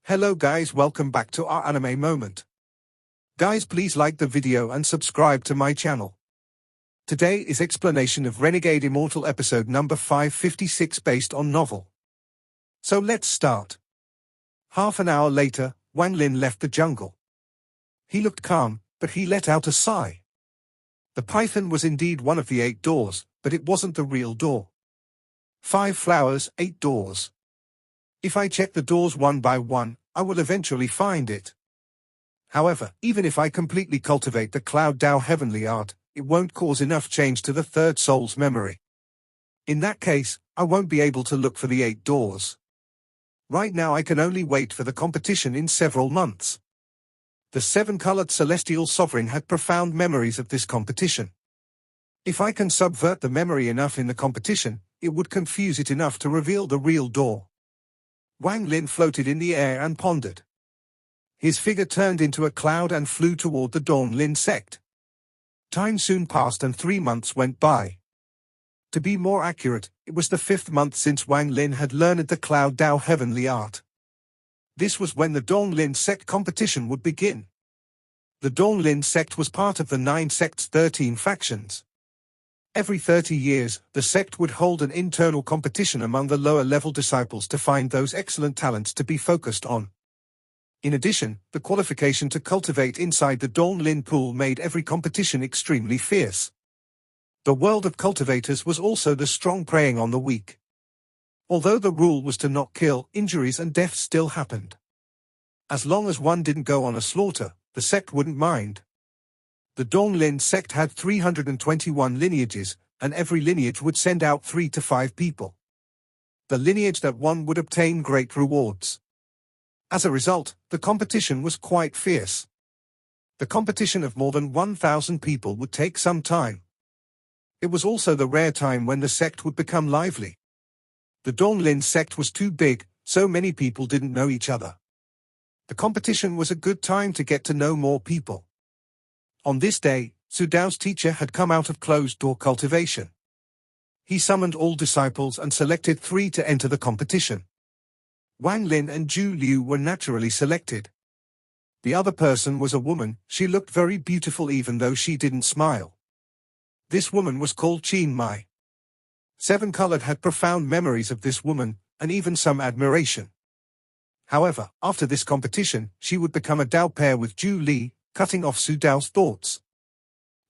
Hello guys, welcome back to our anime moment. Guys, please like the video and subscribe to my channel. Today is explanation of Renegade Immortal episode number 556 based on novel. So let's start. Half an hour later, Wang Lin left the jungle. He looked calm, but he let out a sigh. The python was indeed one of the 8 doors, but it wasn't the real door. 5 flowers, 8 doors. If I check the doors one by one, I will eventually find it. However, even if I completely cultivate the Cloud Dao heavenly art, it won't cause enough change to the third soul's memory. In that case, I won't be able to look for the 8 doors. Right now I can only wait for the competition in several months. The 7-colored celestial sovereign had profound memories of this competition. If I can subvert the memory enough in the competition, it would confuse it enough to reveal the real door. Wang Lin floated in the air and pondered. His figure turned into a cloud and flew toward the Donglin sect. Time soon passed and 3 months went by. To be more accurate, it was the 5th month since Wang Lin had learned the Cloud Dao heavenly art. This was when the Donglin sect competition would begin. The Donglin sect was part of the 9 sects' 13 factions. Every 30 years, the sect would hold an internal competition among the lower-level disciples to find those excellent talents to be focused on. In addition, the qualification to cultivate inside the Donglin pool made every competition extremely fierce. The world of cultivators was also the strong preying on the weak. Although the rule was to not kill, injuries and deaths still happened. As long as one didn't go on a slaughter, the sect wouldn't mind. The Donglin sect had 321 lineages, and every lineage would send out 3 to 5 people. The lineage that won would obtain great rewards. As a result, the competition was quite fierce. The competition of more than 1,000 people would take some time. It was also the rare time when the sect would become lively. The Donglin sect was too big, so many people didn't know each other. The competition was a good time to get to know more people. On this day, Su Dao's teacher had come out of closed-door cultivation. He summoned all disciples and selected 3 to enter the competition. Wang Lin and Zhu Liu were naturally selected. The other person was a woman. She looked very beautiful even though she didn't smile. This woman was called Qin Mai. 7-Colored had profound memories of this woman, and even some admiration. However, after this competition, she would become a Dao pair with Zhu Li, cutting off Su Dao's thoughts.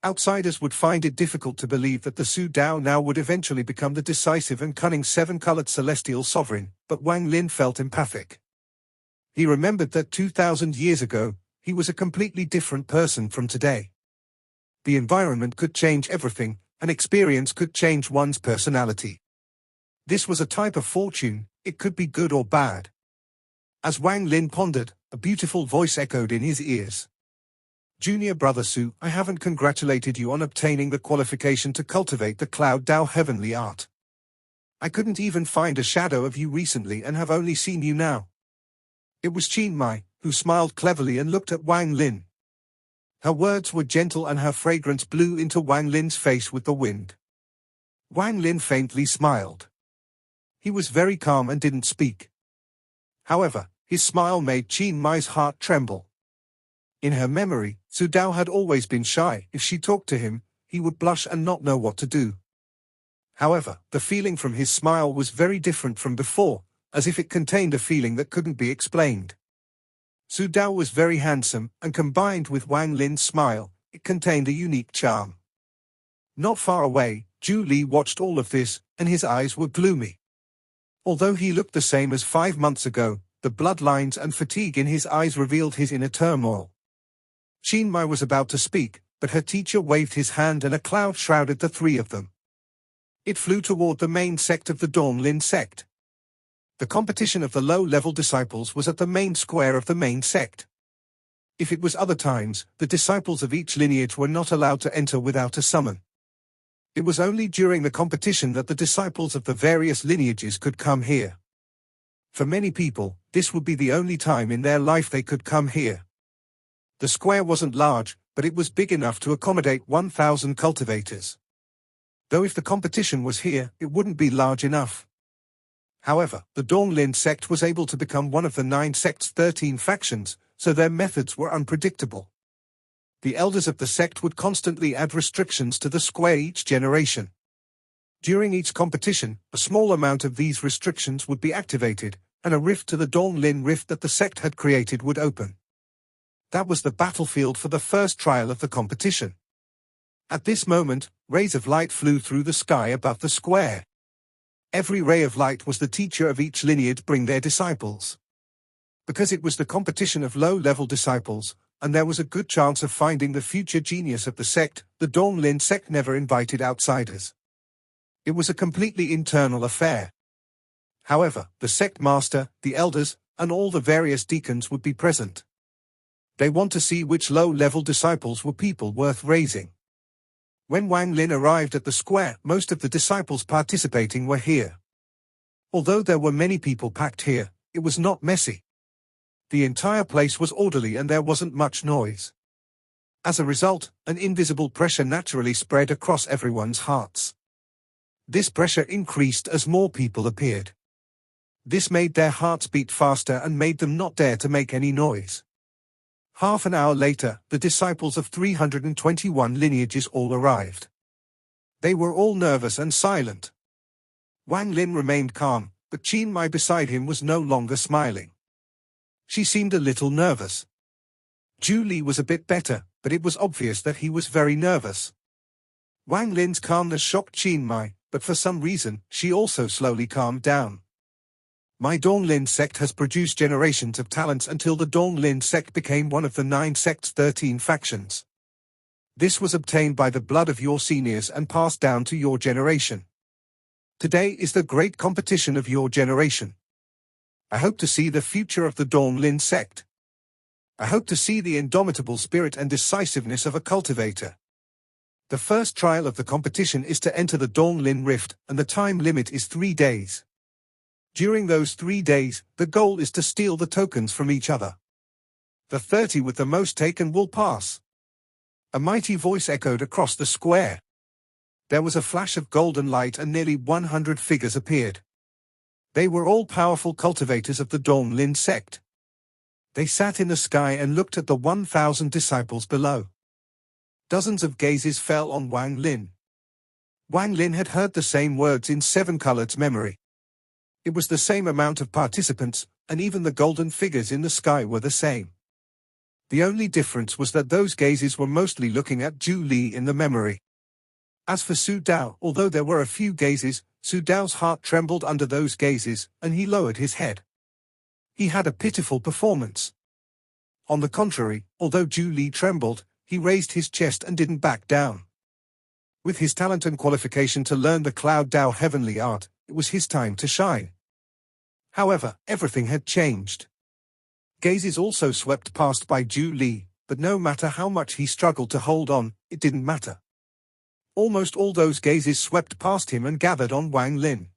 Outsiders would find it difficult to believe that the Su Dao now would eventually become the decisive and cunning 7-colored celestial sovereign, but Wang Lin felt empathic. He remembered that 2,000 years ago, he was a completely different person from today. The environment could change everything, and experience could change one's personality. This was a type of fortune, it could be good or bad. As Wang Lin pondered, a beautiful voice echoed in his ears. Junior brother Su, I haven't congratulated you on obtaining the qualification to cultivate the Cloud Dao heavenly art. I couldn't even find a shadow of you recently and have only seen you now. It was Qin Mai, who smiled cleverly and looked at Wang Lin. Her words were gentle and her fragrance blew into Wang Lin's face with the wind. Wang Lin faintly smiled. He was very calm and didn't speak. However, his smile made Qin Mai's heart tremble. In her memory, Su Dao had always been shy. If she talked to him, he would blush and not know what to do. However, the feeling from his smile was very different from before, as if it contained a feeling that couldn't be explained. Su Dao was very handsome, and combined with Wang Lin's smile, it contained a unique charm. Not far away, Zhu Li watched all of this, and his eyes were gloomy. Although he looked the same as 5 months ago, the bloodlines and fatigue in his eyes revealed his inner turmoil. Qin Mai was about to speak, but her teacher waved his hand and a cloud shrouded the 3 of them. It flew toward the main sect of the Donglin sect. The competition of the low-level disciples was at the main square of the main sect. If it was other times, the disciples of each lineage were not allowed to enter without a summon. It was only during the competition that the disciples of the various lineages could come here. For many people, this would be the only time in their life they could come here. The square wasn't large, but it was big enough to accommodate 1,000 cultivators. Though if the competition was here, it wouldn't be large enough. However, the Donglin sect was able to become one of the 9 sect's 13 factions, so their methods were unpredictable. The elders of the sect would constantly add restrictions to the square each generation. During each competition, a small amount of these restrictions would be activated, and a rift to the Donglin rift that the sect had created would open. That was the battlefield for the first trial of the competition. At this moment, rays of light flew through the sky above the square. Every ray of light was the teacher of each lineage bring their disciples. Because it was the competition of low-level disciples, and there was a good chance of finding the future genius of the sect, the Donglin sect never invited outsiders. It was a completely internal affair. However, the sect master, the elders, and all the various deacons would be present. They want to see which low-level disciples were people worth raising. When Wang Lin arrived at the square, most of the disciples participating were here. Although there were many people packed here, it was not messy. The entire place was orderly and there wasn't much noise. As a result, an invisible pressure naturally spread across everyone's hearts. This pressure increased as more people appeared. This made their hearts beat faster and made them not dare to make any noise. Half an hour later, the disciples of 321 lineages all arrived. They were all nervous and silent. Wang Lin remained calm, but Qin Mai beside him was no longer smiling. She seemed a little nervous. Zhu Li was a bit better, but it was obvious that he was very nervous. Wang Lin's calmness shocked Qin Mai, but for some reason, she also slowly calmed down. My Donglin sect has produced generations of talents until the Donglin sect became one of the 9 sect's 13 factions. This was obtained by the blood of your seniors and passed down to your generation. Today is the great competition of your generation. I hope to see the future of the Donglin sect. I hope to see the indomitable spirit and decisiveness of a cultivator. The first trial of the competition is to enter the Donglin rift, and the time limit is 3 days. During those 3 days, the goal is to steal the tokens from each other. The 30 with the most taken will pass. A mighty voice echoed across the square. There was a flash of golden light and nearly 100 figures appeared. They were all powerful cultivators of the Donglin sect. They sat in the sky and looked at the 1,000 disciples below. Dozens of gazes fell on Wang Lin. Wang Lin had heard the same words in 7 Colored's memory. It was the same amount of participants, and even the golden figures in the sky were the same. The only difference was that those gazes were mostly looking at Zhu Li in the memory. As for Su Dao, although there were a few gazes, Su Dao's heart trembled under those gazes, and he lowered his head. He had a pitiful performance. On the contrary, although Zhu Li trembled, he raised his chest and didn't back down. With his talent and qualification to learn the Cloud Dao heavenly art, it was his time to shine. However, everything had changed. Gazes also swept past by Zhu Li, but no matter how much he struggled to hold on, it didn't matter. Almost all those gazes swept past him and gathered on Wang Lin.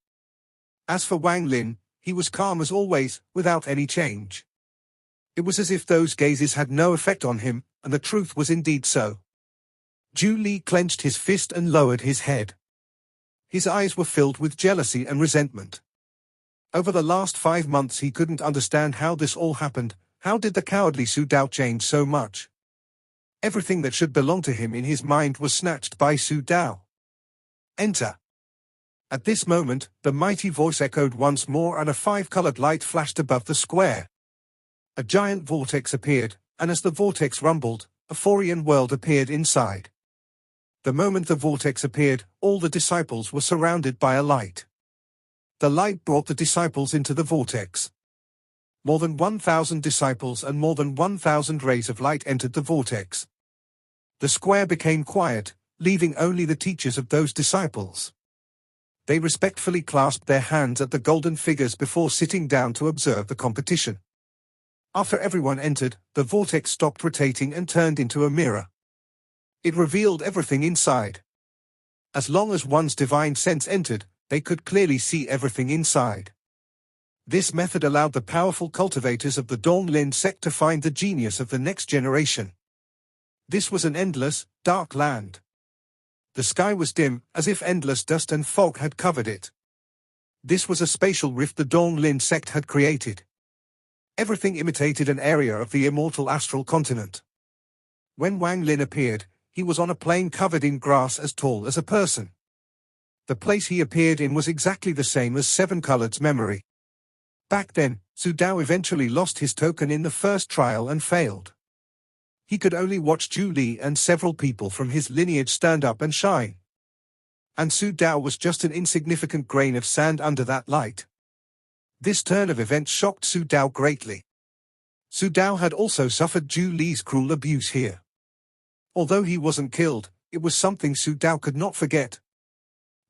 As for Wang Lin, he was calm as always, without any change. It was as if those gazes had no effect on him, and the truth was indeed so. Zhu Li clenched his fist and lowered his head. His eyes were filled with jealousy and resentment. Over the last 5 months he couldn't understand how this all happened. How did the cowardly Su Dao change so much? Everything that should belong to him in his mind was snatched by Su Dao. Enter. At this moment, the mighty voice echoed once more and a 5-colored light flashed above the square. A giant vortex appeared, and as the vortex rumbled, a Forian world appeared inside. The moment the vortex appeared, all the disciples were surrounded by a light. The light brought the disciples into the vortex. More than 1,000 disciples and more than 1,000 rays of light entered the vortex. The square became quiet, leaving only the teachers of those disciples. They respectfully clasped their hands at the golden figures before sitting down to observe the competition. After everyone entered, the vortex stopped rotating and turned into a mirror. It revealed everything inside. As long as one's divine sense entered, they could clearly see everything inside. This method allowed the powerful cultivators of the Donglin sect to find the genius of the next generation. This was an endless, dark land. The sky was dim, as if endless dust and fog had covered it. This was a spatial rift the Donglin sect had created. Everything imitated an area of the immortal astral continent. When Wang Lin appeared, he was on a plain covered in grass as tall as a person. The place he appeared in was exactly the same as Seven Colored's memory. Back then, Su Dao eventually lost his token in the first trial and failed. He could only watch Zhu Li and several people from his lineage stand up and shine. And Su Dao was just an insignificant grain of sand under that light. This turn of events shocked Su Dao greatly. Su Dao had also suffered Zhu Li's cruel abuse here. Although he wasn't killed, it was something Su Dao could not forget.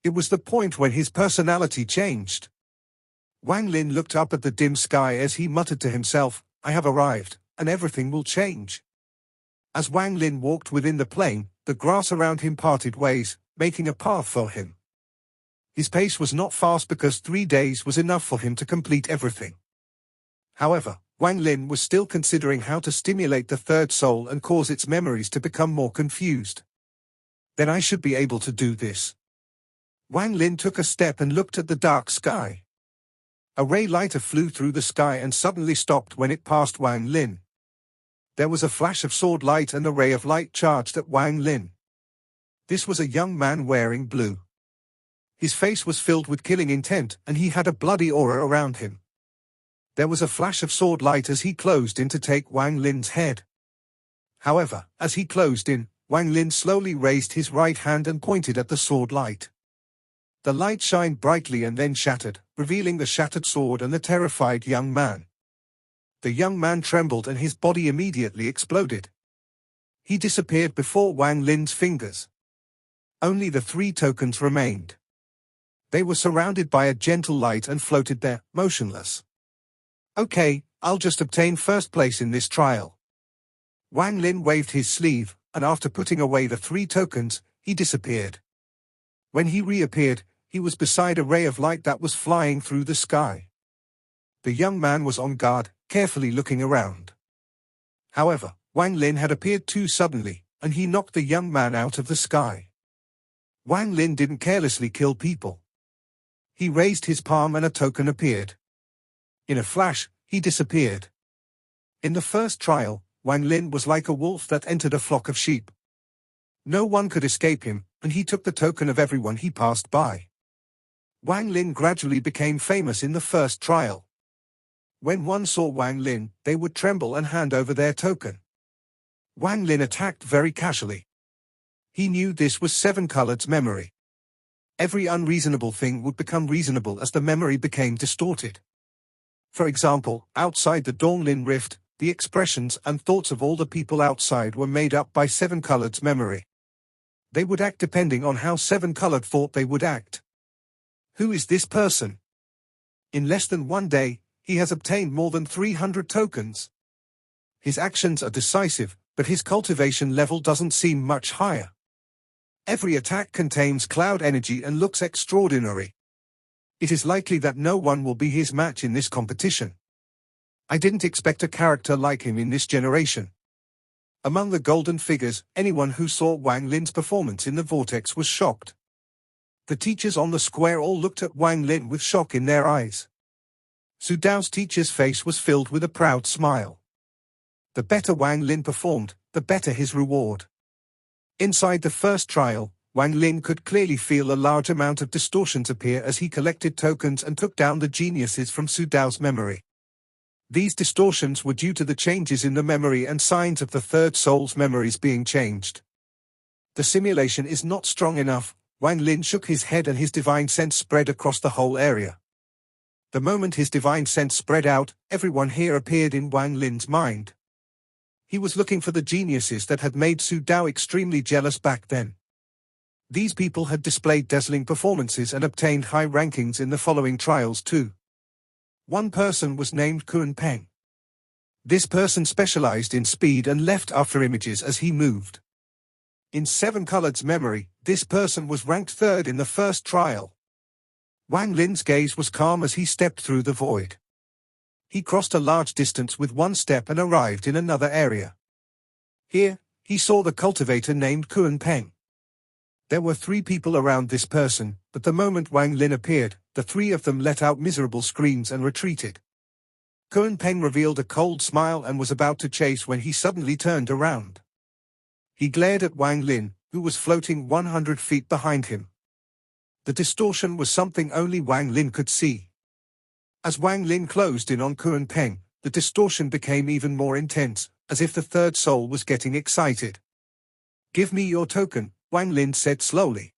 It was the point when his personality changed. Wang Lin looked up at the dim sky as he muttered to himself, "I have arrived, and everything will change." As Wang Lin walked within the plain, the grass around him parted ways, making a path for him. His pace was not fast because 3 days was enough for him to complete everything. However, Wang Lin was still considering how to stimulate the third soul and cause its memories to become more confused. Then I should be able to do this. Wang Lin took a step and looked at the dark sky. A ray lighter flew through the sky and suddenly stopped when it passed Wang Lin. There was a flash of sword light and a ray of light charged at Wang Lin. This was a young man wearing blue. His face was filled with killing intent, and he had a bloody aura around him. There was a flash of sword light as he closed in to take Wang Lin's head. However, as he closed in, Wang Lin slowly raised his right hand and pointed at the sword light. The light shined brightly and then shattered, revealing the shattered sword and the terrified young man. The young man trembled and his body immediately exploded. He disappeared before Wang Lin's fingers. Only the 3 tokens remained. They were surrounded by a gentle light and floated there, motionless. "Okay, I'll just obtain first place in this trial." Wang Lin waved his sleeve, and after putting away the 3 tokens, he disappeared. When he reappeared, he was beside a ray of light that was flying through the sky. The young man was on guard, carefully looking around. However, Wang Lin had appeared too suddenly, and he knocked the young man out of the sky. Wang Lin didn't carelessly kill people. He raised his palm and a token appeared. In a flash, he disappeared. In the first trial, Wang Lin was like a wolf that entered a flock of sheep. No one could escape him, and he took the token of everyone he passed by. Wang Lin gradually became famous in the first trial. When one saw Wang Lin, they would tremble and hand over their token. Wang Lin attacked very casually. He knew this was Seven Colored's memory. Every unreasonable thing would become reasonable as the memory became distorted. For example, outside the Donglin rift, the expressions and thoughts of all the people outside were made up by Seven Colored's memory. They would act depending on how Seven Colored thought they would act. Who is this person? In less than 1 day, he has obtained more than 300 tokens. His actions are decisive, but his cultivation level doesn't seem much higher. Every attack contains cloud energy and looks extraordinary. It is likely that no one will be his match in this competition. I didn't expect a character like him in this generation. Among the golden figures, anyone who saw Wang Lin's performance in the vortex was shocked. The teachers on the square all looked at Wang Lin with shock in their eyes. Su Dao's teacher's face was filled with a proud smile. The better Wang Lin performed, the better his reward. Inside the first trial, Wang Lin could clearly feel a large amount of distortions appear as he collected tokens and took down the geniuses from Su Dao's memory. These distortions were due to the changes in the memory and signs of the third soul's memories being changed. The simulation is not strong enough. Wang Lin shook his head and his divine sense spread across the whole area. The moment his divine sense spread out, everyone here appeared in Wang Lin's mind. He was looking for the geniuses that had made Su Dao extremely jealous back then. These people had displayed dazzling performances and obtained high rankings in the following trials too. One person was named Kun Peng. This person specialized in speed and left after images as he moved. In Seven Colored's memory, this person was ranked 3rd in the first trial. Wang Lin's gaze was calm as he stepped through the void. He crossed a large distance with 1 step and arrived in another area. Here, he saw the cultivator named Kun Peng. There were 3 people around this person, but the moment Wang Lin appeared, the 3 of them let out miserable screams and retreated. Confronting revealed a cold smile and was about to chase when he suddenly turned around. He glared at Wang Lin, who was floating 100 feet behind him. The distortion was something only Wang Lin could see. As Wang Lin closed in on Confronting, the distortion became even more intense, as if the third soul was getting excited. "Give me your token," Wang Lin said slowly.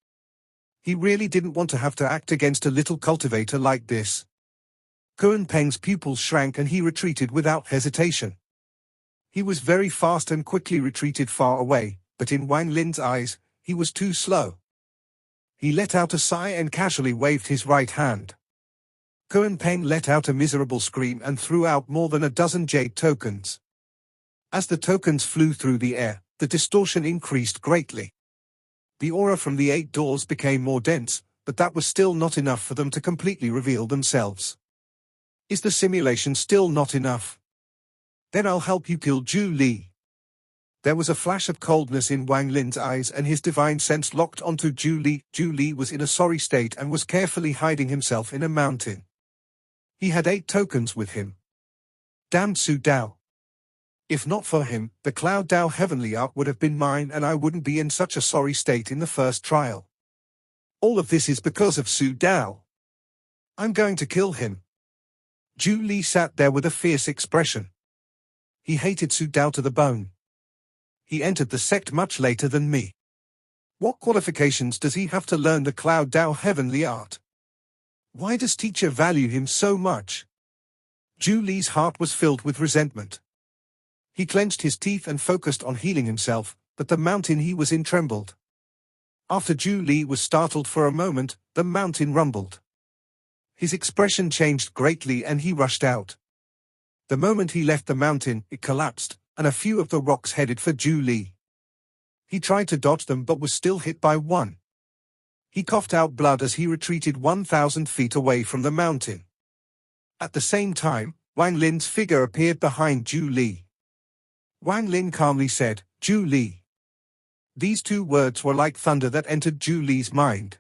He really didn't want to have to act against a little cultivator like this. Confronting's pupils shrank and he retreated without hesitation. He was very fast and quickly retreated far away, but in Wang Lin's eyes, he was too slow. He let out a sigh and casually waved his right hand. Confronting let out a miserable scream and threw out more than a dozen jade tokens. As the tokens flew through the air, the distortion increased greatly. The aura from the 8 doors became more dense, but that was still not enough for them to completely reveal themselves. Is the simulation still not enough? Then I'll help you kill Zhu Li. There was a flash of coldness in Wang Lin's eyes and his divine sense locked onto Zhu Li. Zhu Li was in a sorry state and was carefully hiding himself in a mountain. He had 8 tokens with him. Damn Su Dao. If not for him, the Cloud Dao Heavenly Art would have been mine and I wouldn't be in such a sorry state in the first trial. All of this is because of Su Dao. I'm going to kill him. Zhu Li sat there with a fierce expression. He hated Su Dao to the bone. He entered the sect much later than me. What qualifications does he have to learn the Cloud Dao Heavenly Art? Why does teacher value him so much? Zhu Li's heart was filled with resentment. He clenched his teeth and focused on healing himself, but the mountain he was in trembled. After Zhu Li was startled for a moment, the mountain rumbled. His expression changed greatly and he rushed out. The moment he left the mountain, it collapsed, and a few of the rocks headed for Zhu Li. He tried to dodge them but was still hit by one. He coughed out blood as he retreated 1,000 feet away from the mountain. At the same time, Wang Lin's figure appeared behind Zhu Li. Wang Lin calmly said, "Zhu Li." These 2 words were like thunder that entered Zhu Li's mind.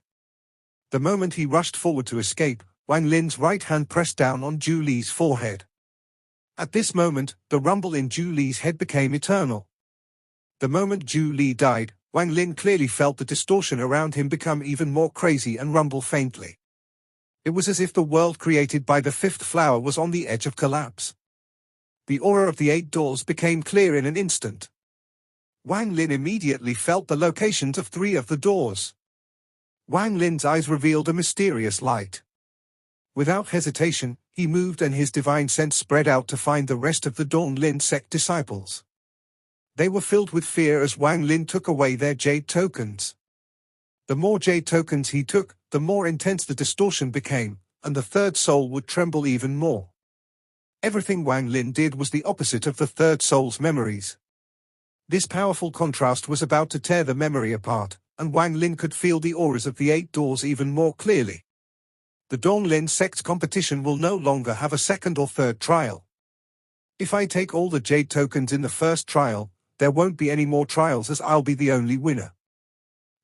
The moment he rushed forward to escape, Wang Lin's right hand pressed down on Zhu Li's forehead. At this moment, the rumble in Zhu Li's head became eternal. The moment Zhu Li died, Wang Lin clearly felt the distortion around him become even more crazy and rumble faintly. It was as if the world created by the 5th flower was on the edge of collapse. The aura of the 8 doors became clear in an instant. Wang Lin immediately felt the locations of 3 of the doors. Wang Lin's eyes revealed a mysterious light. Without hesitation, he moved and his divine sense spread out to find the rest of the Donglin sect disciples. They were filled with fear as Wang Lin took away their jade tokens. The more jade tokens he took, the more intense the distortion became, and the third soul would tremble even more. Everything Wang Lin did was the opposite of the third soul's memories. This powerful contrast was about to tear the memory apart, and Wang Lin could feel the auras of the 8 doors even more clearly. The Donglin sect's competition will no longer have a second or third trial. If I take all the jade tokens in the first trial, there won't be any more trials as I'll be the only winner.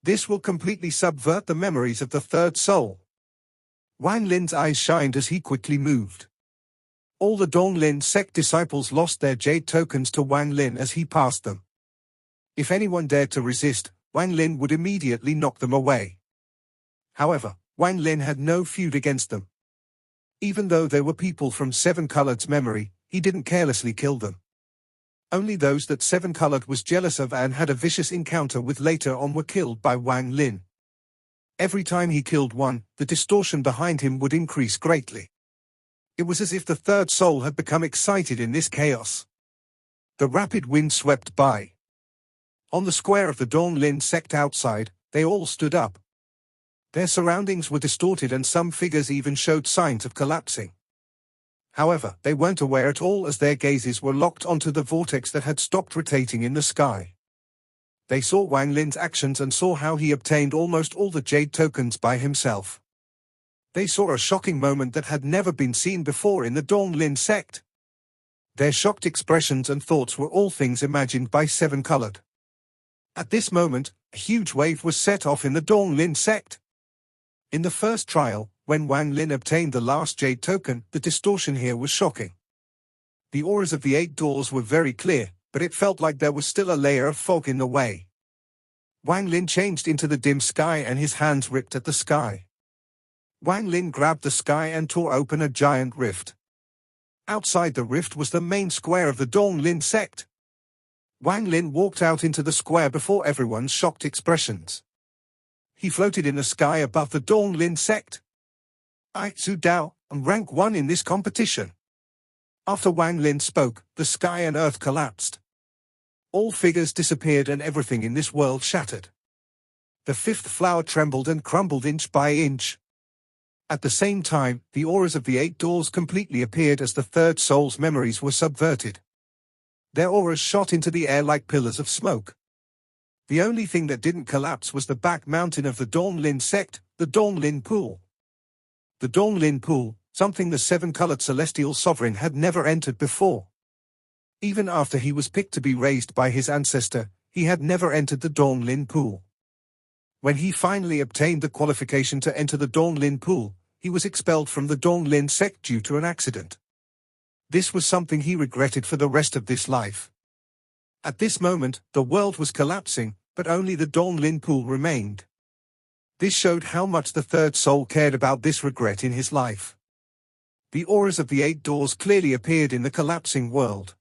This will completely subvert the memories of the third soul. Wang Lin's eyes shined as he quickly moved. All the Donglin sect disciples lost their jade tokens to Wang Lin as he passed them. If anyone dared to resist, Wang Lin would immediately knock them away. However, Wang Lin had no feud against them. Even though they were people from Seven Colored's memory, he didn't carelessly kill them. Only those that Seven Colored was jealous of and had a vicious encounter with later on were killed by Wang Lin. Every time he killed one, the distortion behind him would increase greatly. It was as if the third soul had become excited in this chaos. The rapid wind swept by. On the square of the Donglin sect outside, they all stood up. Their surroundings were distorted and some figures even showed signs of collapsing. However, they weren't aware at all as their gazes were locked onto the vortex that had stopped rotating in the sky. They saw Wang Lin's actions and saw how he obtained almost all the jade tokens by himself. They saw a shocking moment that had never been seen before in the Donglin sect. Their shocked expressions and thoughts were all things imagined by Seven Colored. At this moment, a huge wave was set off in the Donglin sect. In the first trial, when Wang Lin obtained the last jade token, the distortion here was shocking. The auras of the 8 doors were very clear, but it felt like there was still a layer of fog in the way. Wang Lin changed into the dim sky and his hands ripped at the sky. Wang Lin grabbed the sky and tore open a giant rift. Outside the rift was the main square of the Donglin sect. Wang Lin walked out into the square before everyone's shocked expressions. He floated in the sky above the Donglin sect. I, Su Dao, am rank 1 in this competition. After Wang Lin spoke, the sky and earth collapsed. All figures disappeared and everything in this world shattered. The 5th flower trembled and crumbled inch by inch. At the same time, the auras of the 8 doors completely appeared as the 3rd soul's memories were subverted. Their auras shot into the air like pillars of smoke. The only thing that didn't collapse was the back mountain of the Donglin sect, the Donglin Pool. The Donglin Pool, something the 7-colored celestial sovereign had never entered before. Even after he was picked to be raised by his ancestor, he had never entered the Donglin Pool. When he finally obtained the qualification to enter the Donglin Pool, he was expelled from the Donglin sect due to an accident. This was something he regretted for the rest of this life. At this moment, the world was collapsing, but only the Donglin Pool remained. This showed how much the 3rd soul cared about this regret in his life. The auras of the 8 doors clearly appeared in the collapsing world.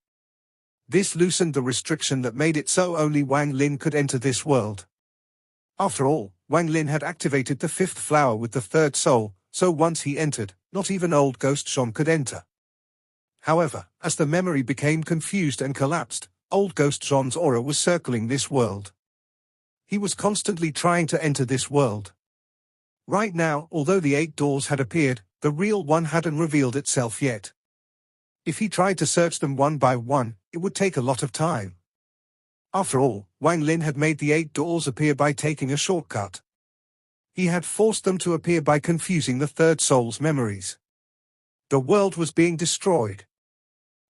This loosened the restriction that made it so only Wang Lin could enter this world. After all, Wang Lin had activated the 5th flower with the 3rd soul, so once he entered, not even old Ghost Shon could enter. However, as the memory became confused and collapsed, old Ghost Shon's aura was circling this world. He was constantly trying to enter this world. Right now, although the 8 doors had appeared, the real one hadn't revealed itself yet. If he tried to search them one by one, it would take a lot of time. After all, Wang Lin had made the 8 doors appear by taking a shortcut. He had forced them to appear by confusing the 3rd soul's memories. The world was being destroyed.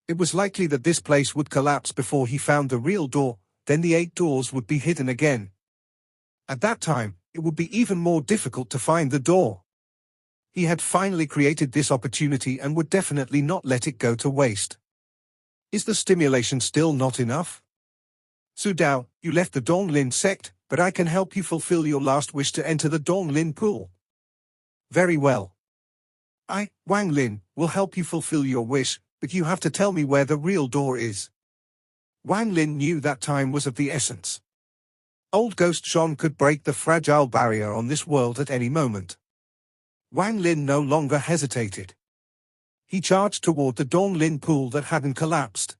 It was likely that this place would collapse before he found the real door, then the 8 doors would be hidden again. At that time, it would be even more difficult to find the door. He had finally created this opportunity and would definitely not let it go to waste. Is the stimulation still not enough? Su Dao, you left the Donglin sect, but I can help you fulfill your last wish to enter the Donglin Pool. Very well. I, Wang Lin, will help you fulfill your wish, but you have to tell me where the real door is. Wang Lin knew that time was of the essence. Old Ghost Shon could break the fragile barrier on this world at any moment. Wang Lin no longer hesitated. He charged toward the Donglin Pool that hadn't collapsed.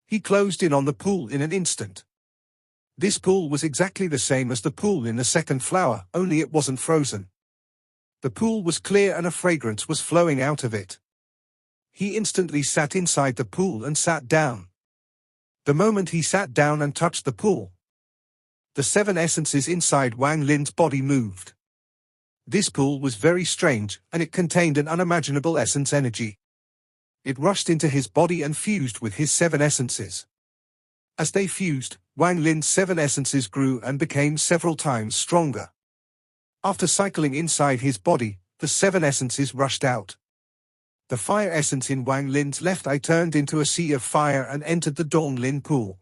He closed in on the pool in an instant. This pool was exactly the same as the pool in the 2nd flower, only it wasn't frozen. The pool was clear and a fragrance was flowing out of it. He instantly sat inside the pool and sat down. The moment he sat down and touched the pool, the 7 essences inside Wang Lin's body moved. This pool was very strange, and it contained an unimaginable essence energy. It rushed into his body and fused with his 7 essences. As they fused, Wang Lin's 7 essences grew and became several times stronger. After cycling inside his body, the 7 essences rushed out. The fire essence in Wang Lin's left eye turned into a sea of fire and entered the Donglin Pool.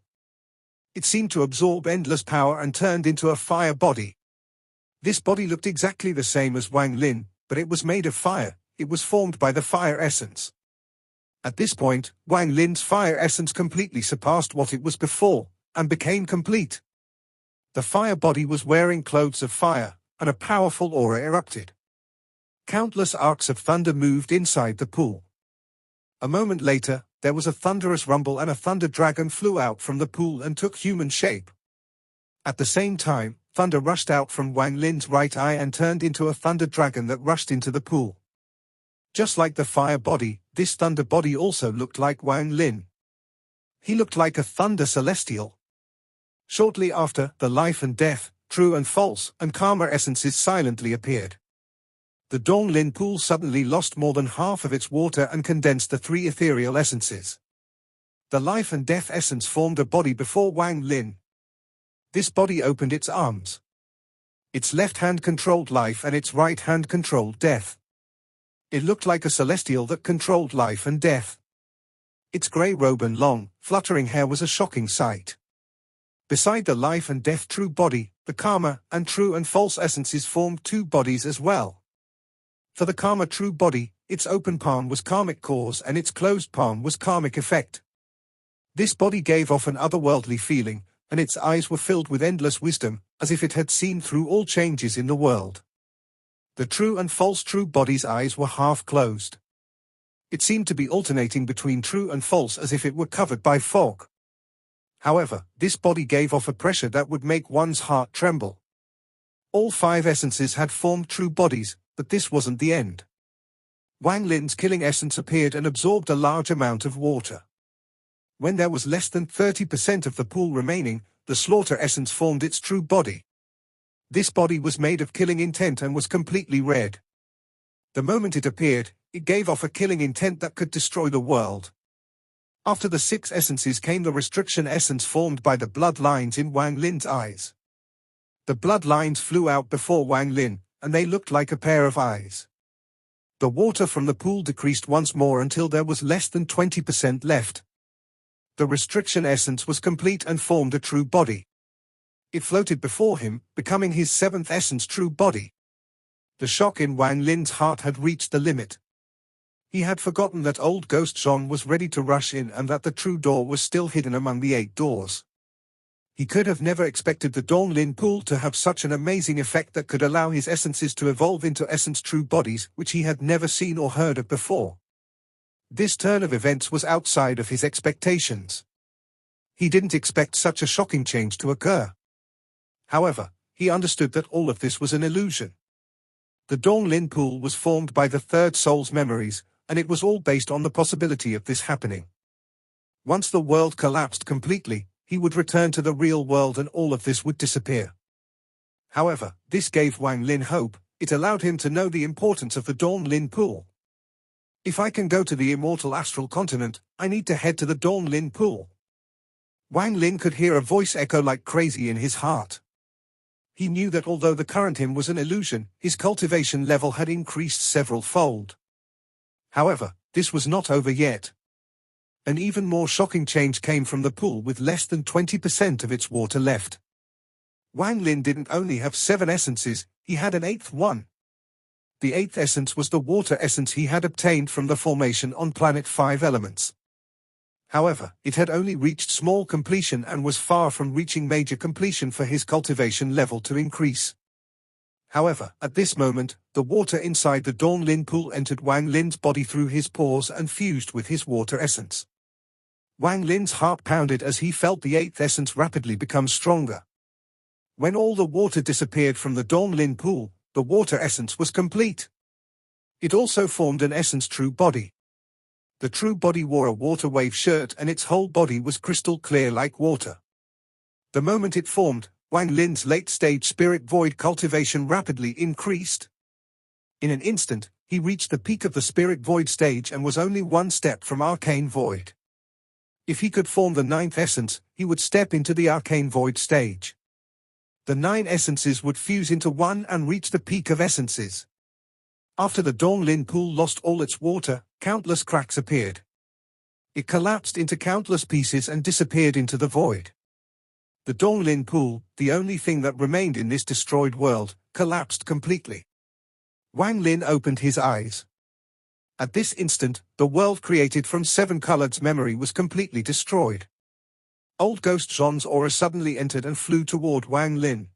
It seemed to absorb endless power and turned into a fire body. This body looked exactly the same as Wang Lin, but it was made of fire. It was formed by the fire essence. At this point, Wang Lin's fire essence completely surpassed what it was before, and became complete. The fire body was wearing clothes of fire, and a powerful aura erupted. Countless arcs of thunder moved inside the pool. A moment later, there was a thunderous rumble and a thunder dragon flew out from the pool and took human shape. At the same time, thunder rushed out from Wang Lin's right eye and turned into a thunder dragon that rushed into the pool. Just like the fire body, this thunder body also looked like Wang Lin. He looked like a thunder celestial. Shortly after, the life and death, true and false, and karma essences silently appeared. The Donglin Pool suddenly lost more than half of its water and condensed the 3 ethereal essences. The life and death essence formed a body before Wang Lin. This body opened its arms. Its left hand controlled life and its right hand controlled death. It looked like a celestial that controlled life and death. Its grey robe and long, fluttering hair was a shocking sight. Beside the life and death true body, the karma and true and false essences formed two bodies as well. For the karma true body, its open palm was karmic cause and its closed palm was karmic effect. This body gave off an otherworldly feeling, and its eyes were filled with endless wisdom, as if it had seen through all changes in the world. The true and false true body's eyes were half closed. It seemed to be alternating between true and false as if it were covered by fog. However, this body gave off a pressure that would make one's heart tremble. All five essences had formed true bodies, but this wasn't the end. Wang Lin's killing essence appeared and absorbed a large amount of water. When there was less than 30% of the pool remaining, the slaughter essence formed its true body. This body was made of killing intent and was completely red. The moment it appeared, it gave off a killing intent that could destroy the world. After the six essences came the restriction essence formed by the bloodlines in Wang Lin's eyes. The bloodlines flew out before Wang Lin, and they looked like a pair of eyes. The water from the pool decreased once more until there was less than 20% left. The restriction essence was complete and formed a true body. It floated before him, becoming his seventh essence true body. The shock in Wang Lin's heart had reached the limit. He had forgotten that old Ghost Zhong was ready to rush in and that the true door was still hidden among the 8 doors. He could have never expected the Donglin pool to have such an amazing effect that could allow his essences to evolve into essence true bodies which he had never seen or heard of before. This turn of events was outside of his expectations. He didn't expect such a shocking change to occur. However, he understood that all of this was an illusion. The Donglin pool was formed by the third soul's memories, and it was all based on the possibility of this happening. Once the world collapsed completely, he would return to the real world and all of this would disappear. However, this gave Wang Lin hope. It allowed him to know the importance of the Donglin pool. If I can go to the immortal astral continent, I need to head to the Donglin pool. Wang Lin could hear a voice echo like crazy in his heart. He knew that although the current him was an illusion, his cultivation level had increased several-fold. However, this was not over yet. An even more shocking change came from the pool with less than 20% of its water left. Wang Lin didn't only have 7 essences, he had an 8th one. The 8th essence was the water essence he had obtained from the formation on planet 5 elements. However, it had only reached small completion and was far from reaching major completion for his cultivation level to increase. However, at this moment, the water inside the Donglin pool entered Wang Lin's body through his pores and fused with his water essence. Wang Lin's heart pounded as he felt the 8th essence rapidly become stronger. When all the water disappeared from the Donglin pool, the water essence was complete. It also formed an essence true body. The true body wore a water wave shirt and its whole body was crystal clear like water. The moment it formed, Wang Lin's late-stage spirit void cultivation rapidly increased. In an instant, he reached the peak of the spirit void stage and was only one step from arcane void. If he could form the 9th essence, he would step into the arcane void stage. The 9 essences would fuse into one and reach the peak of essences. After the Donglin pool lost all its water, countless cracks appeared. It collapsed into countless pieces and disappeared into the void. The Donglin pool, the only thing that remained in this destroyed world, collapsed completely. Wang Lin opened his eyes. At this instant, the world created from 7 colors memory was completely destroyed. Old Ghost Zhong's aura suddenly entered and flew toward Wang Lin.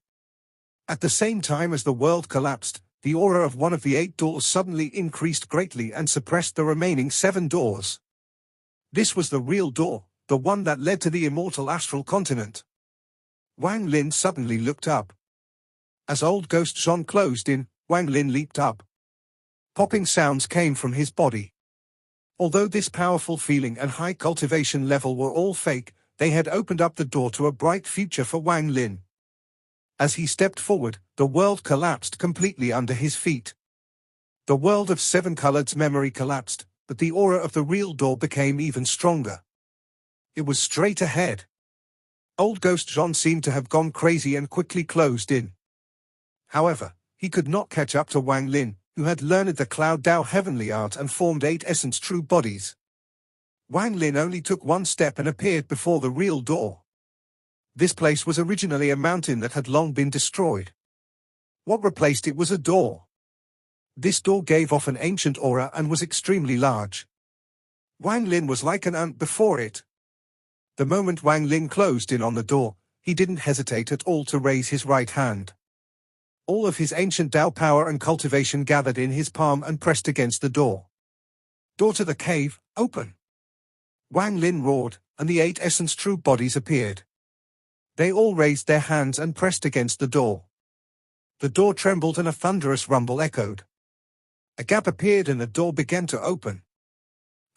At the same time as the world collapsed, the aura of one of the 8 doors suddenly increased greatly and suppressed the remaining 7 doors. This was the real door, the one that led to the immortal astral continent. Wang Lin suddenly looked up. As old Ghost Zhong closed in, Wang Lin leaped up. Popping sounds came from his body. Although this powerful feeling and high cultivation level were all fake, they had opened up the door to a bright future for Wang Lin. As he stepped forward, the world collapsed completely under his feet. The world of 7 colors memory collapsed, but the aura of the real door became even stronger. It was straight ahead. Old Ghost John seemed to have gone crazy and quickly closed in. However, he could not catch up to Wang Lin, who had learned the Cloud Dao heavenly art and formed 8 essence true bodies. Wang Lin only took one step and appeared before the real door. This place was originally a mountain that had long been destroyed. What replaced it was a door. This door gave off an ancient aura and was extremely large. Wang Lin was like an ant before it. The moment Wang Lin closed in on the door, he didn't hesitate at all to raise his right hand. All of his ancient Dao power and cultivation gathered in his palm and pressed against the door. Door to the cave, open! Wang Lin roared, and the 8 essence true bodies appeared. They all raised their hands and pressed against the door. The door trembled and a thunderous rumble echoed. A gap appeared and the door began to open.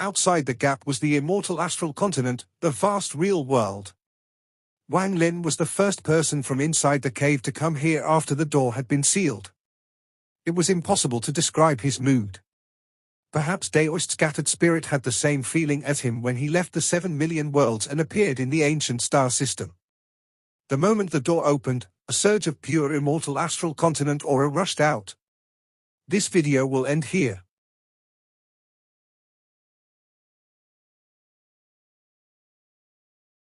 Outside the gap was the immortal astral continent, the vast real world. Wang Lin was the first person from inside the cave to come here after the door had been sealed. It was impossible to describe his mood. Perhaps Daoist's scattered spirit had the same feeling as him when he left the 7 million worlds and appeared in the ancient star system. The moment the door opened, a surge of pure immortal astral continent aura rushed out. This video will end here.